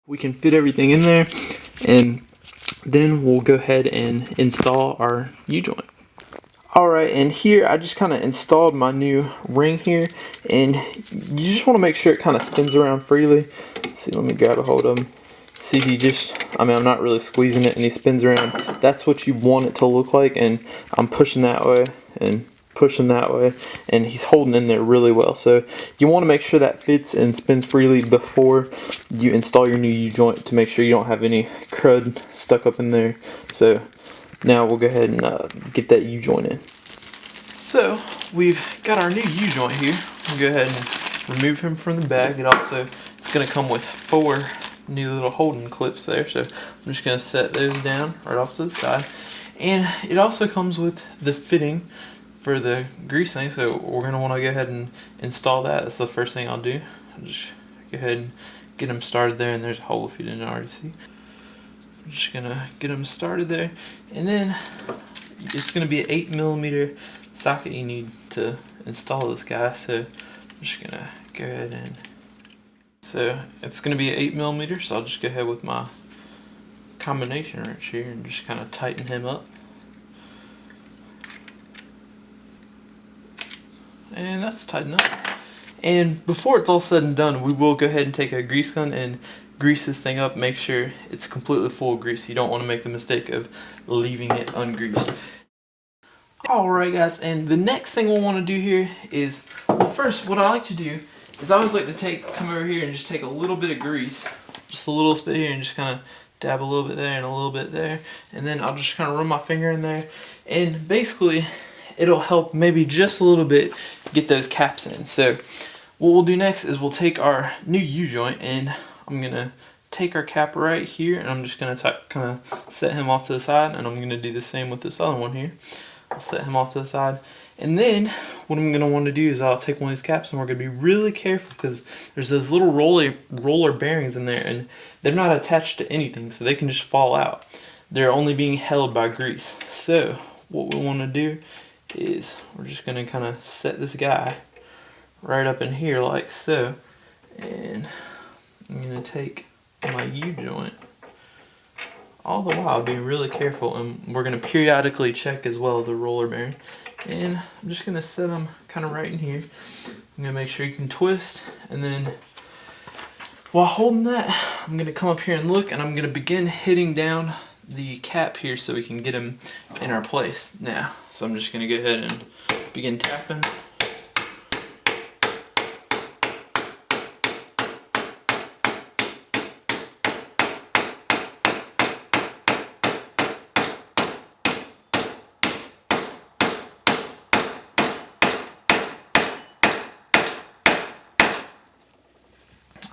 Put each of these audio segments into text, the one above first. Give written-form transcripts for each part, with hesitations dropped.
We can fit everything in there, and then we'll go ahead and install our U-joint. Alright, and here I just kind of installed my new ring here, and you just want to make sure it kind of spins around freely. Let's see, let me grab a hold of him. See, I'm not really squeezing it, and he spins around. That's what you want it to look like, and I'm pushing that way and pushing that way, and he's holding in there really well. So you want to make sure that fits and spins freely before you install your new U-joint to make sure you don't have any crud stuck up in there. So now we'll go ahead and get that U-joint in. So we've got our new U-joint here. We'll go ahead and remove him from the bag. It's going to come with 4 new little holding clips there. So I'm just going to set those down right off to the side. And it also comes with the fitting for the grease thing. So we're going to want to go ahead and install that. That's the first thing I'll do. I'll just go ahead and get them started there. And there's a hole if you didn't already see. I'm just gonna get them started there, and then it's gonna be an 8mm socket you need to install this guy. So I'm just gonna go ahead and it's gonna be an 8mm. So I'll just go ahead with my combination wrench here and just kind of tighten him up, and that's tightened up. And before it's all said and done, we will go ahead and take a grease gun and grease this thing up. Make sure it's completely full of grease. You don't want to make the mistake of leaving it ungreased. Alright guys, and the next thing we'll want to do here is, well, first what I like to do is I always like to come over here and just take a little bit of grease, just a little bit here, and just kind of dab a little bit there and a little bit there, and then I'll just kind of run my finger in there, and basically it'll help maybe just a little bit get those caps in. So what we'll do next is we'll take our new U-joint, and I'm going to take our cap right here, and I'm just going to kind of set him off to the side, and I'm going to do the same with this other one here. I'll set him off to the side, and then what I'm going to want to do is I'll take one of these caps, and we're going to be really careful because there's those little roller bearings in there, and they're not attached to anything, so they can just fall out. They're only being held by grease. So what we want to do is we're just going to kind of set this guy right up in here like so, and I'm going to take my U-joint, all the while being really careful, and we're going to periodically check as well the roller bearing, and I'm just going to set them kind of right in here. I'm going to make sure you can twist, and then while holding that, I'm going to come up here and look, and I'm going to begin hitting down the cap here so we can get them in our place now. So I'm just going to go ahead and begin tapping.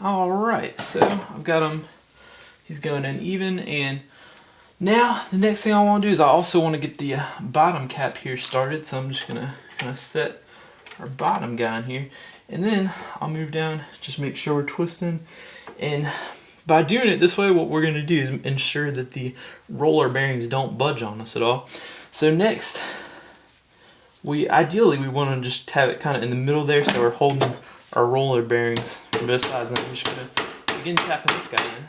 Alright, so I've got him, he's going in even, and now the next thing I want to do is I also want to get the bottom cap here started. So I'm just going to kind of set our bottom guy in here, and then I'll move down, just make sure we're twisting, and by doing it this way what we're going to do is ensure that the roller bearings don't budge on us at all. So next, ideally we want to just have it kind of in the middle there, so we're holding our roller bearings from both sides, and I'm just going to begin tapping this guy in.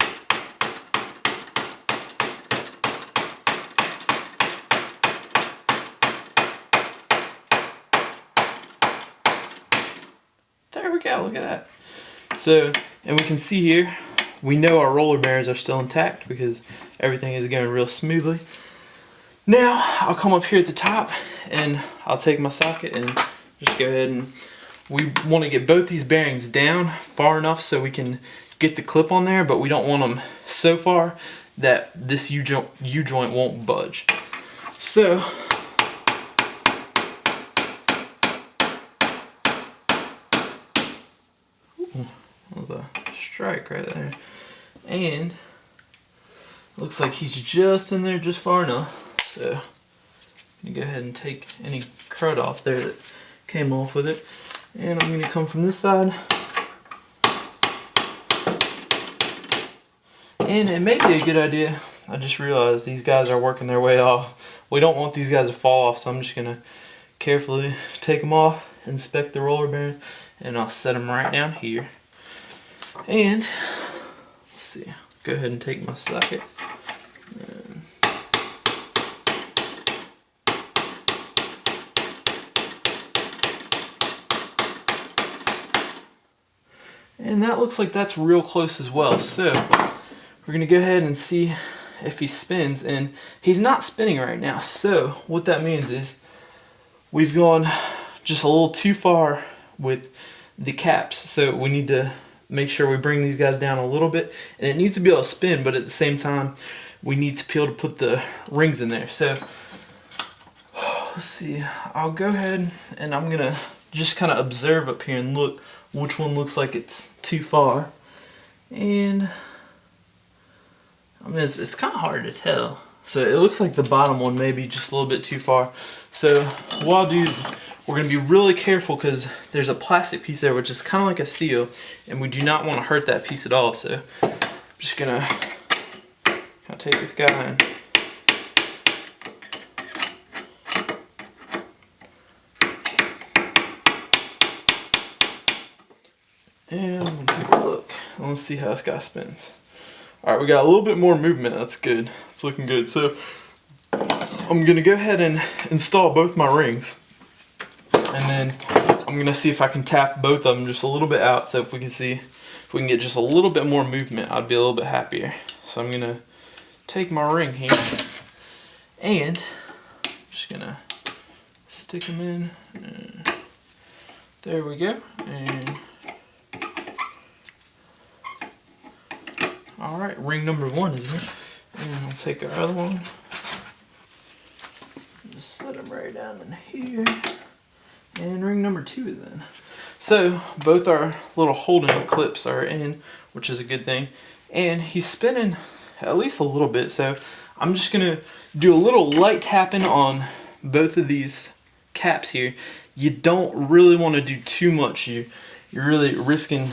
There we go, look at that. So, and we can see here, we know our roller bearings are still intact because everything is going real smoothly. Now, I'll come up here at the top, and I'll take my socket and just go ahead, and we want to get both these bearings down far enough so we can get the clip on there, but we don't want them so far that this U-joint won't budge. So that was a strike right there, and looks like he's just in there just far enough. So I'm gonna go ahead and take any crud off there that came off with it, and I'm going to come from this side, and it may be a good idea. I just realized these guys are working their way off. We don't want these guys to fall off, so I'm just going to carefully take them off, inspect the roller bearings, and I'll set them right down here. And let's see, go ahead and take my socket. And that looks like that's real close as well. So we're gonna go ahead and see if he spins, and he's not spinning right now. So what that means is we've gone just a little too far with the caps. So we need to make sure we bring these guys down a little bit, and it needs to be able to spin, but at the same time we need to be able to put the rings in there. So let's see, I'll go ahead and I'm gonna just kind of observe up here and look which one looks like it's too far. And I mean, it's kind of hard to tell. So it looks like the bottom one may be just a little bit too far. So what I'll do is we're going to be really careful because there's a plastic piece there which is kind of like a seal, and we do not want to hurt that piece at all. So I'm just going to kind of take this guy and we'll take a look. Let's see how this guy spins. Alright, we got a little bit more movement. That's good. It's looking good. So I'm going to go ahead and install both my rings. And then I'm going to see if I can tap both of them just a little bit out. So if we can see, if we can get just a little bit more movement, I'd be a little bit happier. So I'm going to take my ring here and I'm just going to stick them in. There we go. And alright, ring number 1 is here. And I'll take our other one. Just set them right down in here. And ring number 2 is in. So both our little holding clips are in, which is a good thing. And he's spinning at least a little bit. So I'm just going to do a little light tapping on both of these caps here. You don't really want to do too much. You're really risking.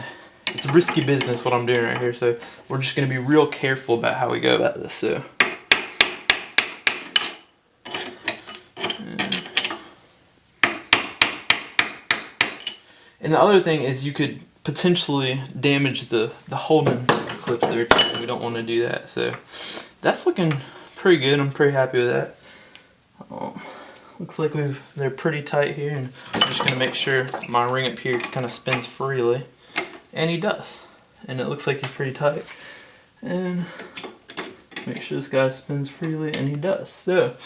It's risky business what I'm doing right here, so we're just going to be real careful about how we go about this. So, and the other thing is you could potentially damage the holding clips there too. We don't want to do that. So that's looking pretty good. I'm pretty happy with that. Looks like they're pretty tight here, and I'm just going to make sure my ring up here kind of spins freely. And he does. And it looks like he's pretty tight. And make sure this guy spins freely, and he does. So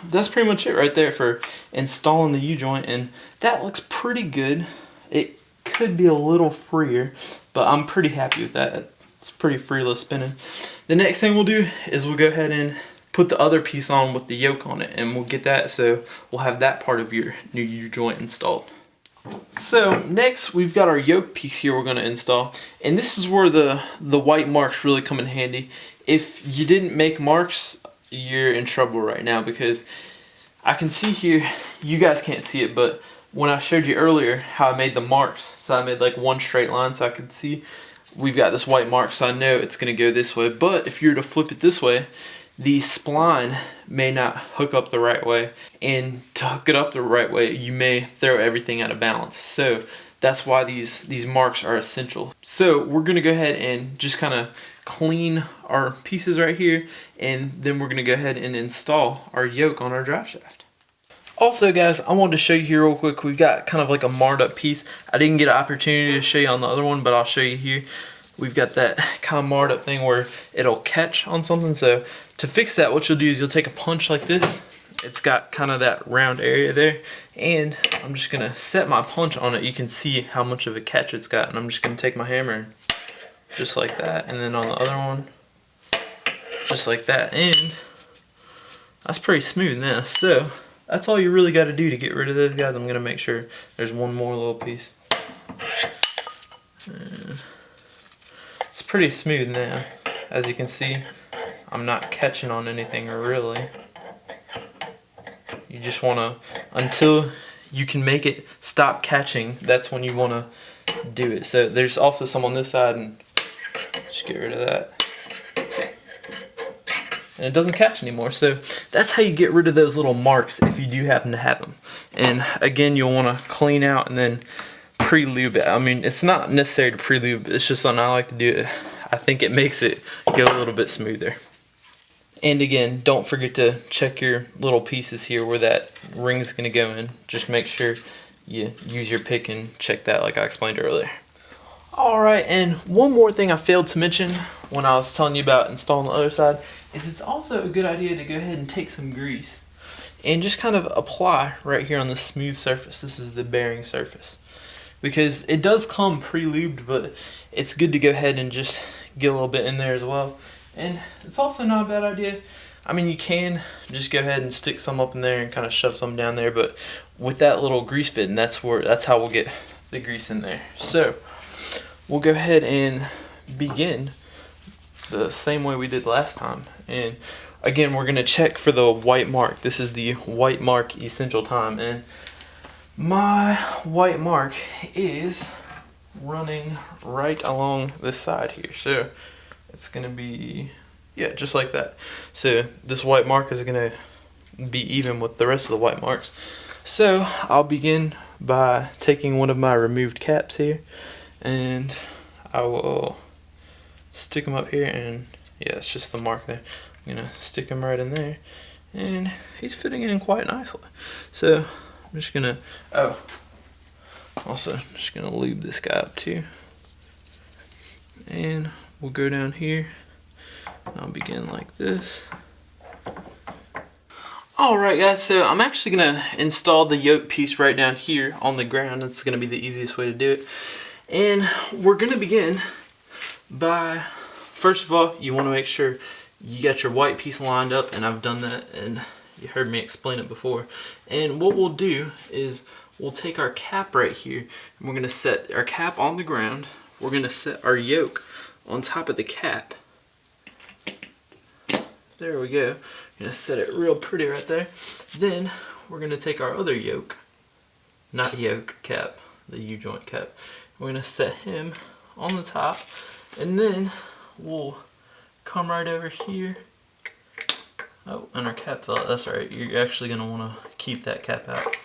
that's pretty much it right there for installing the U-joint, and that looks pretty good. It could be a little freer, but I'm pretty happy with that. It's pretty freeless spinning. The next thing we'll do is we'll go ahead and put the other piece on with the yoke on it, and we'll get that, so we'll have that part of your new U-joint installed. So next we've got our yoke piece here we're going to install, and this is where the white marks really come in handy. If you didn't make marks, you're in trouble right now, because I can see here, you guys can't see it, but when I showed you earlier how I made the marks, so I made like one straight line so I could see, we've got this white mark, so I know it's going to go this way. But if you were to flip it this way, the spline may not hook up the right way, and to hook it up the right way you may throw everything out of balance. So that's why these marks are essential. So we're going to go ahead and just kind of clean our pieces right here, and then we're going to go ahead and install our yoke on our drive shaft. Also guys, I wanted to show you here real quick, we've got kind of like a marred up piece. I didn't get an opportunity to show you on the other one, but I'll show you here. We've got that kind of marred up thing where it'll catch on something. So to fix that, what you'll do is you'll take a punch like this. It's got kind of that round area there, and I'm just gonna set my punch on it. You can see how much of a catch it's got, and I'm just gonna take my hammer and just like that, and then on the other one just like that, and that's pretty smooth now. So that's all you really got to do to get rid of those guys. I'm gonna make sure there's one more little piece. And it's pretty smooth now. As you can see, I'm not catching on anything really. You just want to, until you can make it stop catching, that's when you want to do it. So there's also some on this side, and just get rid of that. And it doesn't catch anymore. So that's how you get rid of those little marks if you do happen to have them. And again, you'll want to clean out and then pre-lube it. I mean, it's not necessary to pre-lube, it's just something I like to do. I think it makes it go a little bit smoother. And again, don't forget to check your little pieces here where that ring's gonna go in. Just make sure you use your pick and check that like I explained earlier. Alright, and one more thing I failed to mention when I was telling you about installing the other side is it's also a good idea to go ahead and take some grease and just kind of apply right here on the smooth surface. This is the bearing surface. Because it does come pre-lubed, but it's good to go ahead and just get a little bit in there as well. And it's also not a bad idea. I mean, you can just go ahead and stick some up in there and kind of shove some down there, but with that little grease fitting, that's how we'll get the grease in there. So we'll go ahead and begin the same way we did last time. And again, we're gonna check for the white mark. This is the white mark essential time, and my white mark is running right along this side here. So it's gonna be, yeah, just like that. So this white mark is gonna be even with the rest of the white marks. So I'll begin by taking one of my removed caps here, and I will stick them up here, and yeah, it's just the mark there. I'm gonna stick him right in there, and he's fitting in quite nicely. So I'm just gonna, also just gonna lube this guy up too. And we'll go down here, and I'll begin like this. Alright guys, so I'm actually gonna install the yoke piece right down here on the ground. That's gonna be the easiest way to do it. And we're gonna begin by, first of all, you wanna make sure you got your white piece lined up, and I've done that, and you heard me explain it before. And what we'll do is we'll take our cap right here, and we're gonna set our cap on the ground. We're gonna set our yoke on top of the cap. There we go. We're gonna set it real pretty right there. Then we're gonna take our other yoke, not yoke, cap, the U-joint cap. We're gonna set him on the top, and then we'll come right over here. Oh, and our cap fell out. That's right. You're actually gonna wanna keep that cap out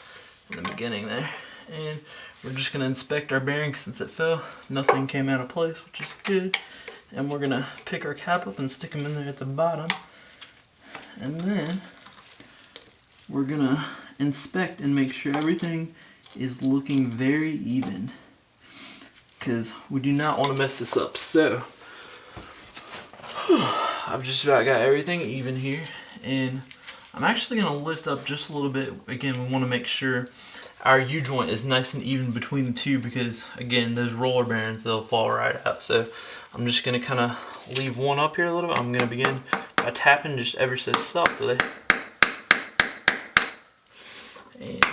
in the beginning there. And we're just gonna inspect our bearings since it fell. Nothing came out of place, which is good. And we're gonna pick our cap up and stick them in there at the bottom. And then we're gonna inspect and make sure everything is looking very even, because we do not want to mess this up. So I've just about got everything even here, and I'm actually gonna lift up just a little bit. Again, we want to make sure our U-joint is nice and even between the two, because again, those roller bearings, they'll fall right out. So I'm just gonna kind of leave one up here a little bit. I'm gonna begin by tapping just ever so softly. And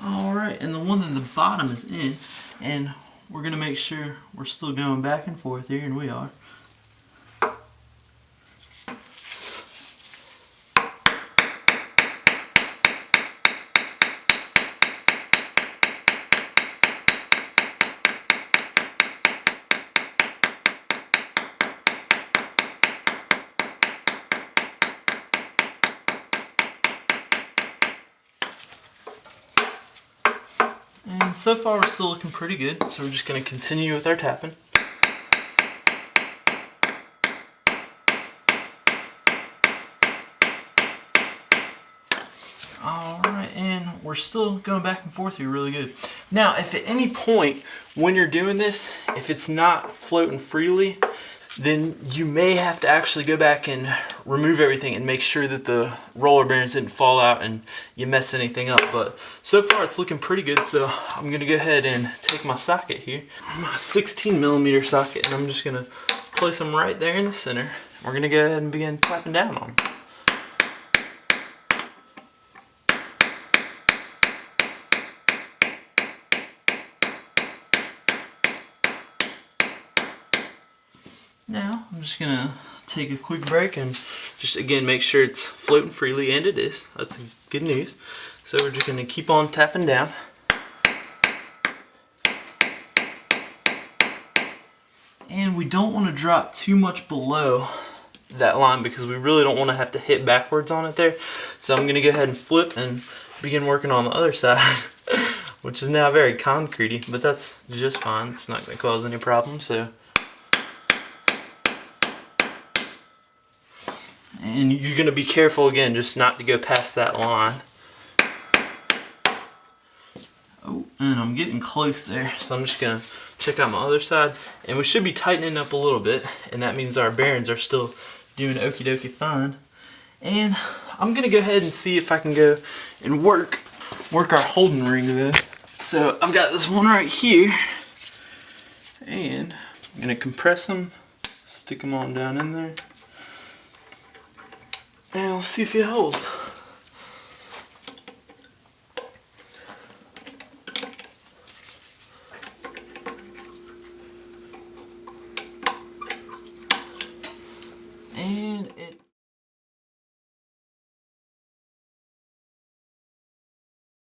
alright, and the one at the bottom is in, and we're gonna make sure we're still going back and forth here, and we are. And so far we're still looking pretty good, so we're just going to continue with our tapping. Alright, and we're still going back and forth here really good. Now, if at any point when you're doing this, if it's not floating freely, then you may have to actually go back and remove everything and make sure that the roller bearings didn't fall out and you mess anything up. But so far it's looking pretty good, so I'm gonna go ahead and take my socket here, my 16mm socket, and I'm just gonna place them right there in the center. We're gonna go ahead and begin clapping down on them. Now, I'm just gonna take a quick break and just again make sure it's floating freely, and it is. That's good news. So we're just gonna keep on tapping down. And we don't want to drop too much below that line because we really don't want to have to hit backwards on it there. So I'm going to go ahead and flip and begin working on the other side, which is now very concretey, but that's just fine. It's not going to cause any problems. So, and you're going to be careful again just not to go past that line. Oh, and I'm getting close there, so I'm just going to check out my other side, and we should be tightening up a little bit, and that means our bearings are still doing okie dokie fine. And I'm gonna go ahead and see if I can go and work our holding rings in. So I've got this one right here, and I'm gonna compress them, stick them on down in there, and let's see if it holds.